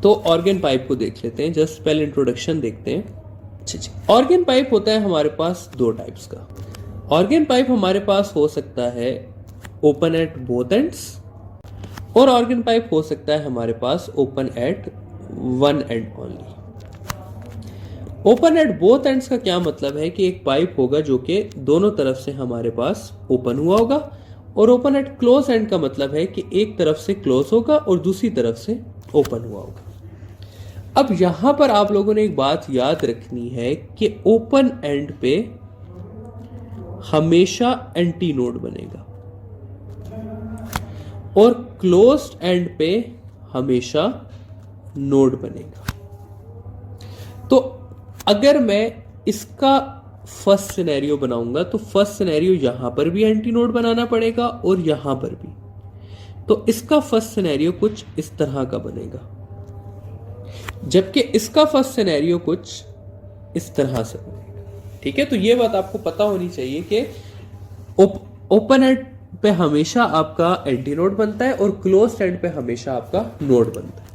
तो organ pipe को देख लेते हैं, जस्ट पहले इंट्रोडक्शन देखते हैं। ऑर्गन पाइप होता है हमारे पास दो टाइप्स का। ऑर्गन पाइप हमारे पास हो सकता है ओपन एट बोथ एंड्स, और ऑर्गन पाइप हो सकता है हमारे पास open at one end only. Open at both ends का क्या मतलब है कि एक पाइप होगा जो कि दोनों तरफ से हमारे पास ओपन हुआ होगा, और ओपन एट क्लोज एंड का मतलब है कि एक तरफ से क्लोज होगा और दूसरी तरफ से ओपन हुआ होगा। अब यहां पर आप लोगों ने एक बात याद रखनी है कि ओपन एंड पे हमेशा एंटी नोड बनेगा और क्लोज्ड एंड पे हमेशा नोड बनेगा। तो अगर मैं इसका फर्स्ट सिनेरियो बनाऊंगा तो फर्स्ट सिनेरियो यहां पर भी एंटी नोड बनाना पड़ेगा और यहां पर भी। तो इसका फर्स्ट सिनेरियो कुछ इस तरह का बनेगा, जबकि इसका फर्स्ट सिनेरियो कुछ इस तरह से बनेगा। ठीक है, तो ये बात आपको पता होनी चाहिए कि ओपन एंड पे हमेशा आपका एंटी नोड बनता है और क्लोज्ड एंड पे हमेशा आपका नोड बनता है।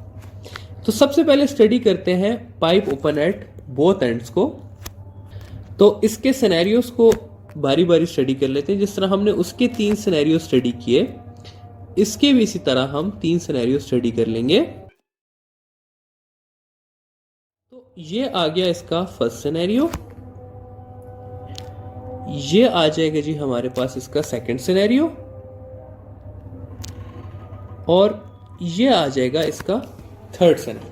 तो सबसे पहले स्टडी करते हैं pipe open at both ends को। तो इसके सिनेरियोस को बारी बारी स्टडी कर लेते हैं। जिस तरह हमने उसके 3 सिनेरियो स्टडी किए, इसके भी इसी तरह हम 3 सिनेरियो स्टडी कर लेंगे। तो ये आ गया इसका फर्स्ट सिनेरियो, ये आ जाएगा जी हमारे पास इसका सेकंड सिनेरियो, और ये आ जाएगा इसका थर्ड सिनेरियो।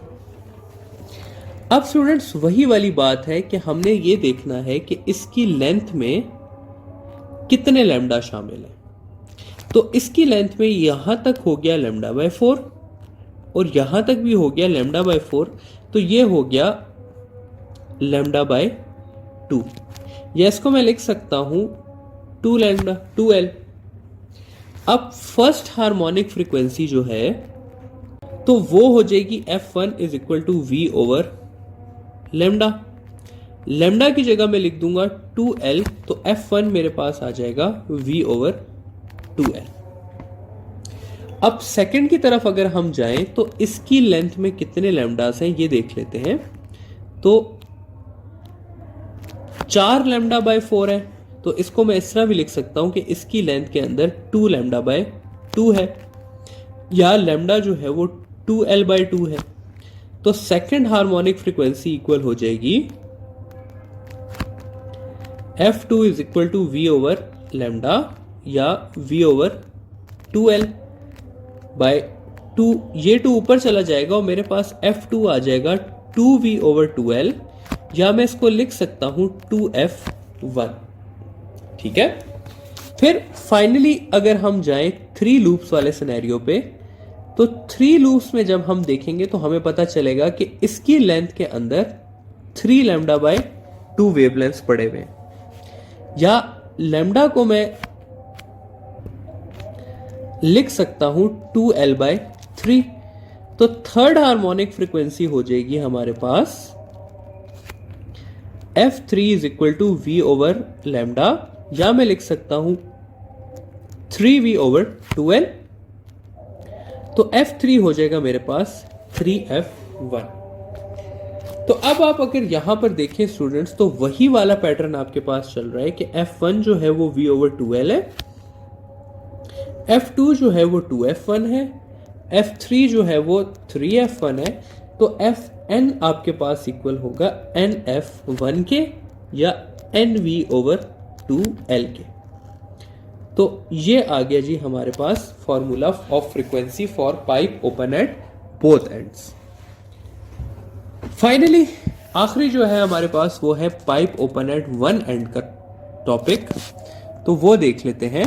अब स्टूडेंट्स वही वाली बात है कि हमने ये देखना है कि इसकी लेंथ में कितने लैम्डा शामिल है। तो इसकी लेंथ में यहां तक हो गया लैम्डा बाय 4 और यहां तक भी हो गया लैम्डा बाय 4, तो ये हो गया लैम्डा बाय 2। या इसको मैं लिख सकता हूं 2 लैम्डा 2L। अब फर्स्ट हार्मोनिक फ्रीक्वेंसी जो है तो वो हो जाएगी F1 is equal to V over lambda. Lambda की जगह मैं लिख दूंगा 2L, तो F1 मेरे पास आ जाएगा V ओवर 2L। अब सेकंड की तरफ अगर हम जाएं तो इसकी लेंथ में कितने लैम्डास हैं ये देख लेते हैं। तो 4 लैम्डा बाय 4 है, तो इसको मैं इस तरह भी लिख सकता हूं कि इसकी लेंथ के अंदर 2 लैम्डा बाय 2 है, या लैम्डा जो है वो 2L बाय 2 है। तो सेकंड हार्मोनिक फ्रीक्वेंसी इक्वल हो जाएगी F2 is equal to V over lambda या V ओवर 2L बाय 2। ये 2 ऊपर चला जाएगा और मेरे पास F2 आ जाएगा 2V ओवर 2L, या मैं इसको लिख सकता हूं 2F1। ठीक है, फिर फाइनली अगर हम जाएं 3 लूप्स वाले सिनेरियो पे, तो 3 लूप्स में जब हम देखेंगे तो हमें पता चलेगा कि इसकी लेंथ के अंदर 3 लैम्डा बाय 2 वेवलेंथ्स पड़े हुए हैं, या लैम्डा को मैं लिख सकता हूं 2L बाय 3। तो थर्ड हार्मोनिक फ्रीक्वेंसी हो जाएगी हमारे पास F3 is equal to V over lambda, या मैं लिख सकता हूं 3V ओवर 2L। तो F3 हो जाएगा मेरे पास 3F1। तो अब आप अगर यहां पर देखें स्टूडेंट्स, तो वही वाला पैटर्न आपके पास चल रहा है कि F1 जो है वो V ओवर 2L है, F2 जो है वो 2F1 है, F3 जो है वो 3F1 है। तो Fn आपके पास इक्वल होगा NF1 के या NV ओवर 2L के। तो ये आ गया जी हमारे पास formula of frequency for pipe open at both ends. Finally आखिरी जो है हमारे पास वो है pipe open at one end का टॉपिक, तो वो देख लेते हैं।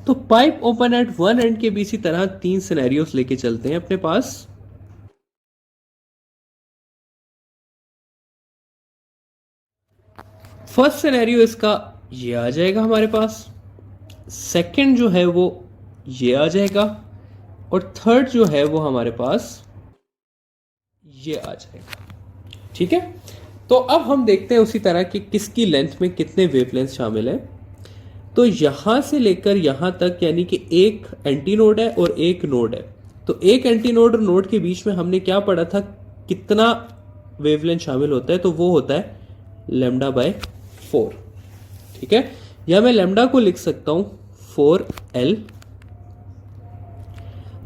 तो pipe open at one end के भी इसी तरह 3 सिनेरियोस लेके चलते हैं अपने पास। फर्स्ट सिनेरियो इसका ये आ जाएगा हमारे पास, सेकंड जो है वो ये आ जाएगा, और थर्ड जो है वो हमारे पास ये आ जाएगा। ठीक है, तो अब हम देखते हैं उसी तरह कि किसकी लेंथ में कितने वेवलेंथ शामिल है। तो यहां से लेकर यहां तक यानी कि एक एंटी नोड है और एक नोड है, तो तो एक एंटीनोड और नोड के बीच में हमने क्या पढ़ा था, कितना वेवलेंथ शामिल होता है, तो वो होता है λ/4। ठीक है, या मैं लैम्डा को लिख सकता हूं 4L।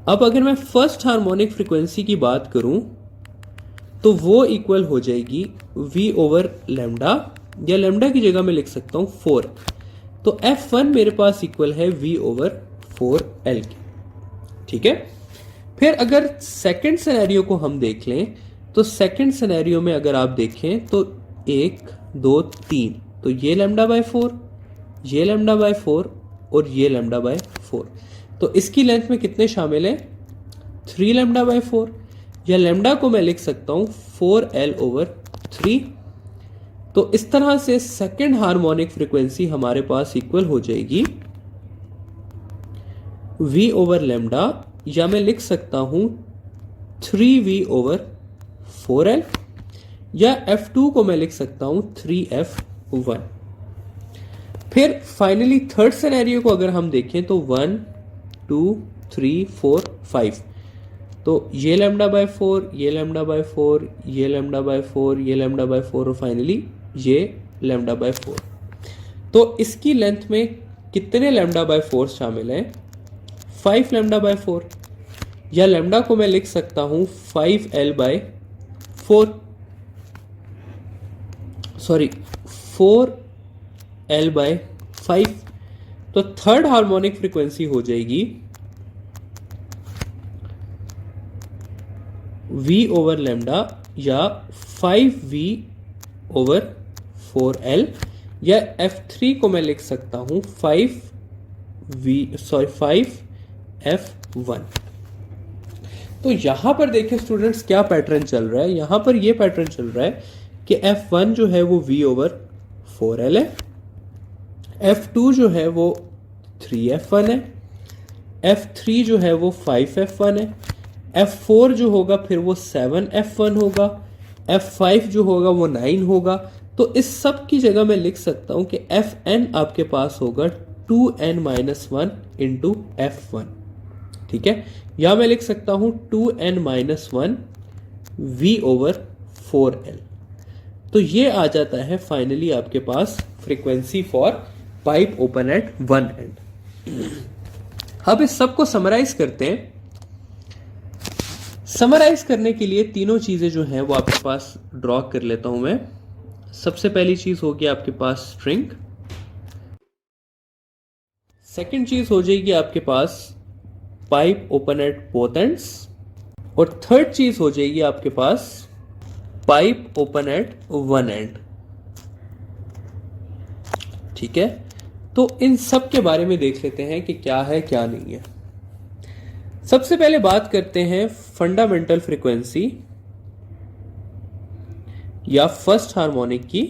अब अगर मैं फर्स्ट हार्मोनिक फ्रीक्वेंसी की बात करूं तो वो इक्वल हो जाएगी V/λ, या लैम्डा की जगह मैं लिख सकता हूं 4। तो F1 मेरे पास इक्वल है V/4L के। ठीक है, फिर अगर सेकंड सिनेरियो को हम देख लें तो सेकंड सिनेरियो में अगर आप देखें तो 1 2 3, तो ये λ/4, ये λ/4 और ये λ/4, तो इसकी लेंथ में कितने शामिल हैं, 3 λ/4, या लैम्डा को मैं लिख सकता हूं 4L/3। तो इस तरह से सेकंड हार्मोनिक फ्रीक्वेंसी हमारे पास इक्वल हो जाएगी V/λ, या मैं लिख सकता हूं 3V/4L, या F2 को मैं लिख सकता हूं 3F1। फिर फाइनली थर्ड सिनेरियो को अगर हम देखें तो 1 2 3 4 5, तो ये λ/4, ये λ/4, ये λ/4, ये λ/4 और फाइनली ये λ/4। तो इसकी लेंथ में कितने λ/4 शामिल हैं, 5 λ/4, या लैम्डा को मैं लिख सकता हूं 5L/4, सॉरी 4L/5। तो थर्ड हार्मोनिक फ्रीक्वेंसी हो जाएगी V/λ, या 5V/4L, या F3 को मैं लिख सकता हूं 5F1। तो यहां पर देखिए स्टूडेंट्स क्या पैटर्न चल रहा है, यहां पर ये पैटर्न चल रहा है कि F1 जो है वो V/4L है, F2 जो है वो 3F1 है, F3 जो है वो 5F1 है, F4 जो होगा फिर वो 7F1 होगा, F5 जो होगा वो 9 होगा। तो इस सब की जगह मैं लिख सकता हूं कि Fn आपके पास होगा 2n-1 इंटू F1। ठीक है, या मैं लिख सकता हूं 2n-1 V/4L। तो ये आ जाता है फाइनली आपके पास frequency for pipe open at one end. अब इस सब को समराइज करते हैं। समराइज करने के लिए तीनों चीजें जो हैं वो आपके पास ड्रॉ कर लेता हूं मैं। सबसे पहली चीज होगी आपके पास स्ट्रिंग, सेकंड चीज हो जाएगी आपके पास pipe open at both ends, और थर्ड चीज हो जाएगी आपके पास pipe open at one end. ठीक है, तो इन सब के बारे में देख लेते हैं कि क्या है क्या नहीं है। सबसे पहले बात करते हैं फंडामेंटल फ्रीक्वेंसी या फर्स्ट हार्मोनिक की।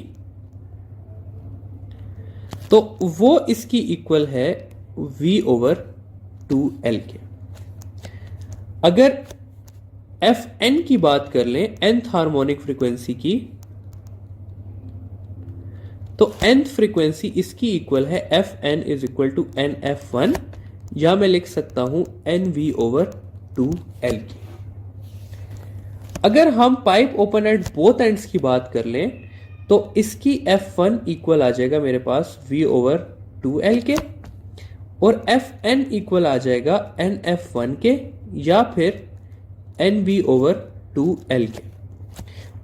तो वो इसकी इक्वल है V/2L के। अगर Fn की बात कर लें, nth हार्मोनिक फ्रीक्वेंसी की, तो nth फ्रीक्वेंसी इसकी इक्वल है Fn is equal to NF1, या मैं लिख सकता हूं NV/2L की। अगर हम pipe open at both ends की बात कर लें तो इसकी F1 इक्वल आ जाएगा मेरे पास V/2L के, और Fn इक्वल आ जाएगा NF1 के या फिर NV/2L के।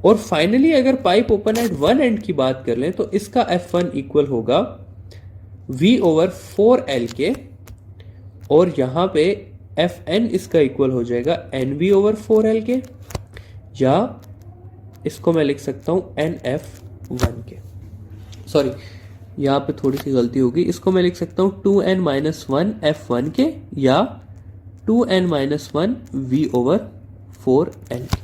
और फाइनली अगर pipe open at one and की बात कर लें तो इसका F1 इक्वल होगा V/4L के, और यहां पे Fn इसका इक्वल हो जाएगा NV/4L के, या इसको मैं लिख सकता हूं NF1 के। सॉरी, यहां पे थोड़ी सी गलती होगी, इसको मैं लिख सकता हूं 2n-1 F1 के या 2n-1 V/4L के।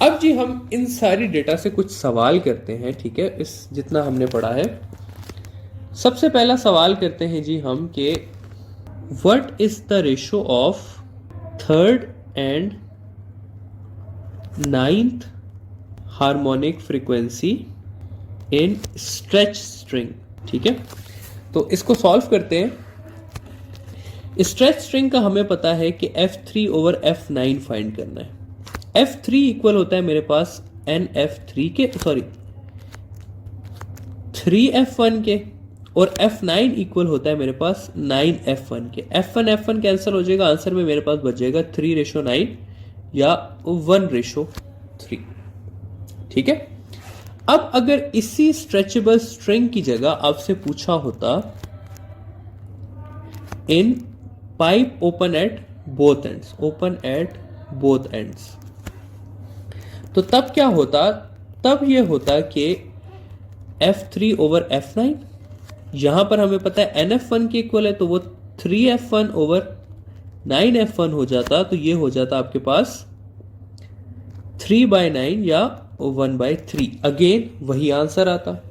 अब जी हम इन सारी डेटा से कुछ सवाल करते हैं। ठीक है, इस जितना हमने पढ़ा है, सबसे पहला सवाल करते हैं जी हम कि what is the ratio of third and ninth harmonic frequency in stretch string. ठीक है, तो इसको सॉल्व करते हैं। स्ट्रेच स्ट्रिंग का हमें पता है कि F3 ओवर F9 फाइंड करना है। F3 इक्वल होता है मेरे पास NF3 के, सॉरी 3F1 के, और F9 इक्वल होता है मेरे पास 9F1 के। F1 कैंसिल हो जाएगा, आंसर में मेरे पास बच जाएगा 3:9 या 1:3। ठीक है। अब अगर इसी स्ट्रेचेबल स्ट्रिंग की जगह आपसे पूछा होता in pipe open at both ends, open at both ends, तो तब क्या होता? तब यह होता कि F3 ओवर F9, यहां पर हमें पता है NF1 के इक्वल है, तो वो 3F1 ओवर 9F1 हो जाता, तो ये हो जाता आपके पास 3/9 या 1/3। अगेन वही आंसर आता।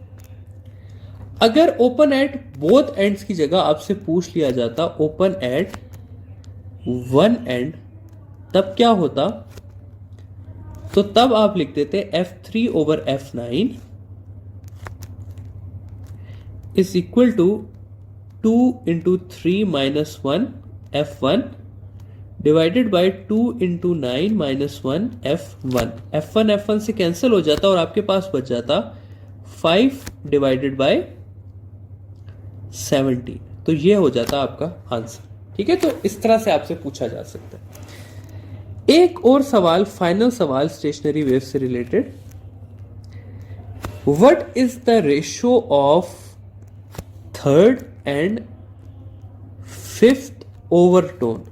अगर ओपन एट बोथ एंड्स की जगह आपसे पूछ लिया जाता ओपन एट वन एंड, तब क्या होता? तो तब आप लिख देते F3 over F9 is equal to 2 into 3 minus 1 F1 divided by 2 into 9 minus 1 F1। F1 से कैंसिल हो जाता और आपके पास बच जाता 5 डिवाइडेड बाई 17। तो ये हो जाता आपका आंसर। ठीक है, तो इस तरह से आपसे पूछा जा सकता है। एक और सवाल, फाइनल सवाल स्टेशनरी वेव से related. What is the ratio of third and fifth overtone?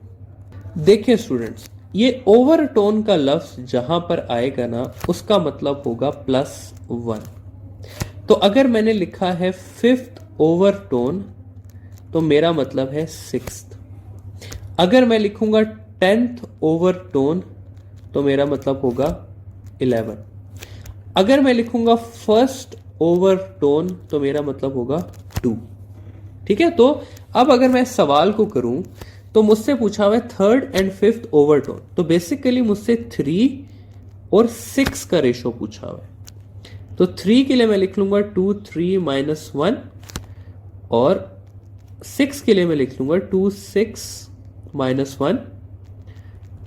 देखिए स्टूडेंट्स, ये ओवरटोन का लफ्ज जहां पर आएगा ना, उसका मतलब होगा +1। तो अगर मैंने लिखा है फिफ्थ ओवरटोन, तो मेरा मतलब है सिक्स्थ। अगर मैं लिखूंगा 10th ओवरटोन, तो मेरा मतलब होगा 11। अगर मैं लिखूंगा फर्स्ट ओवरटोन, तो मेरा मतलब होगा 2। ठीक है, तो अब अगर मैं सवाल को करूं तो मुझसे पूछा हुआ है थर्ड एंड फिफ्थ ओवरटोन, तो बेसिकली मुझसे 3 और 6 का रेशो पूछा हुआ है। तो 3 के लिए मैं लिख लूंगा 2 3 माइनस 1, और 6 के लिए मैं लिख लूंगा 2 6 माइनस 1।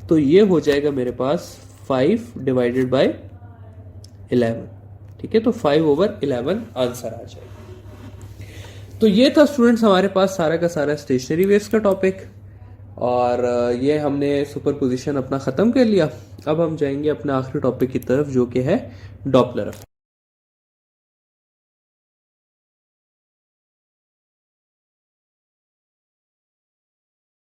तो ये हो जाएगा मेरे पास 5 डिवाइडेड बाय 11। ठीक है, तो 5 ओवर 11 आंसर आ जाएगा। तो ये था स्टूडेंट्स हमारे पास सारा का सारा स्टेशनरी वेव्स का टॉपिक, और ये हमने सुपरपोजिशन अपना ख़त्म कर लिया। अब हम जाएंगे अपने आखिरी टॉपिक की तरफ, जो कि है डॉपलर।